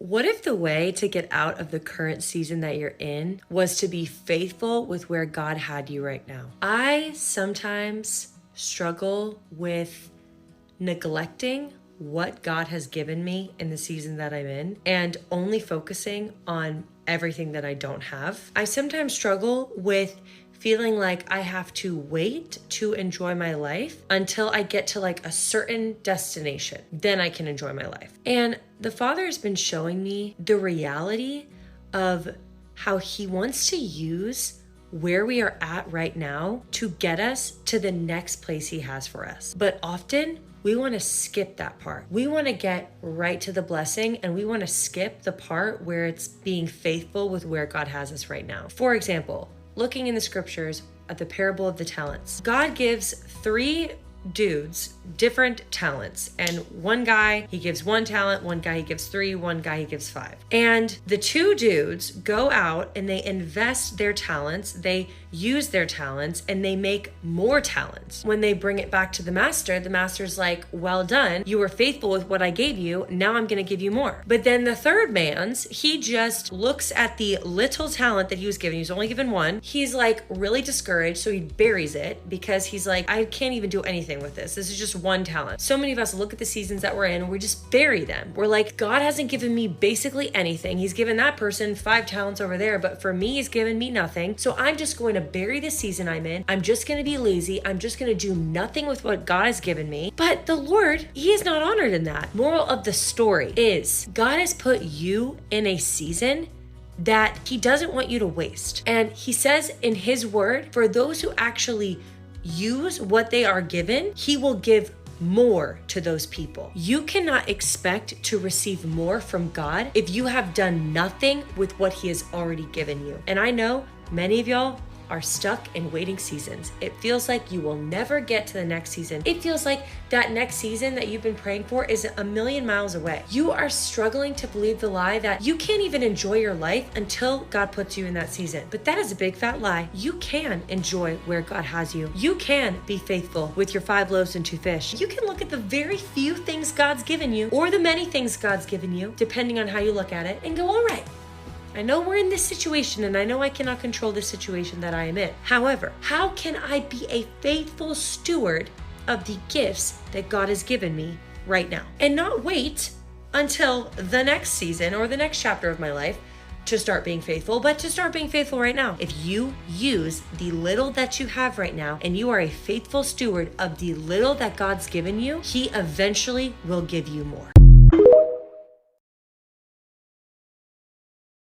What if the way to get out of the current season that you're in was to be faithful with where God had you right now? I sometimes struggle with neglecting what God has given me in the season that I'm in and only focusing on everything that I don't have. I sometimes struggle with feeling like I have to wait to enjoy my life until I get to like a certain destination. Then I can enjoy my life. And the Father has been showing me the reality of how He wants to use where we are at right now to get us to the next place He has for us. But often we want to skip that part. We want to get right to the blessing, and we want to skip the part where it's being faithful with where God has us right now. For example, looking in the scriptures at the parable of the talents, God gives 3 dudes different talents, and one guy he gives 1 talent, one guy he gives 3, one guy he gives 5. And the 2 dudes go out and they invest their talents, they use their talents, and they make more talents. When they bring it back to the master's like, well done, you were faithful with what I gave you, now I'm gonna give you more. But then the third man's, he just looks at the little talent that he was given, he was only given 1, he's like really discouraged, so he buries it because he's like, I can't even do anything with this is just 1 talent. So many of us look at the seasons that we're in and we just bury them. We're like, God hasn't given me basically anything. He's given that person 5 talents over there, but for me, He's given me nothing. So I'm just going to bury the season I'm in. I'm just going to be lazy. I'm just going to do nothing with what God has given me. But the Lord, He is not honored in that. Moral of the story is God has put you in a season that He doesn't want you to waste. And He says in His word, for those who actually use what they are given, He will give more to those people. You cannot expect to receive more from God if you have done nothing with what He has already given you. And I know many of y'all are stuck in waiting seasons. It feels like you will never get to the next season. It feels like that next season that you've been praying for is a million miles away. You are struggling to believe the lie that you can't even enjoy your life until God puts you in that season. But that is a big fat lie. You can enjoy where God has you. You can be faithful with your 5 loaves and 2 fish. You can look at the very few things God's given you, or the many things God's given you, depending on how you look at it, and go, all right, I know we're in this situation and I know I cannot control the situation that I am in. However, how can I be a faithful steward of the gifts that God has given me right now and not wait until the next season or the next chapter of my life to start being faithful, but to start being faithful right now? If you use the little that you have right now and you are a faithful steward of the little that God's given you, He eventually will give you more.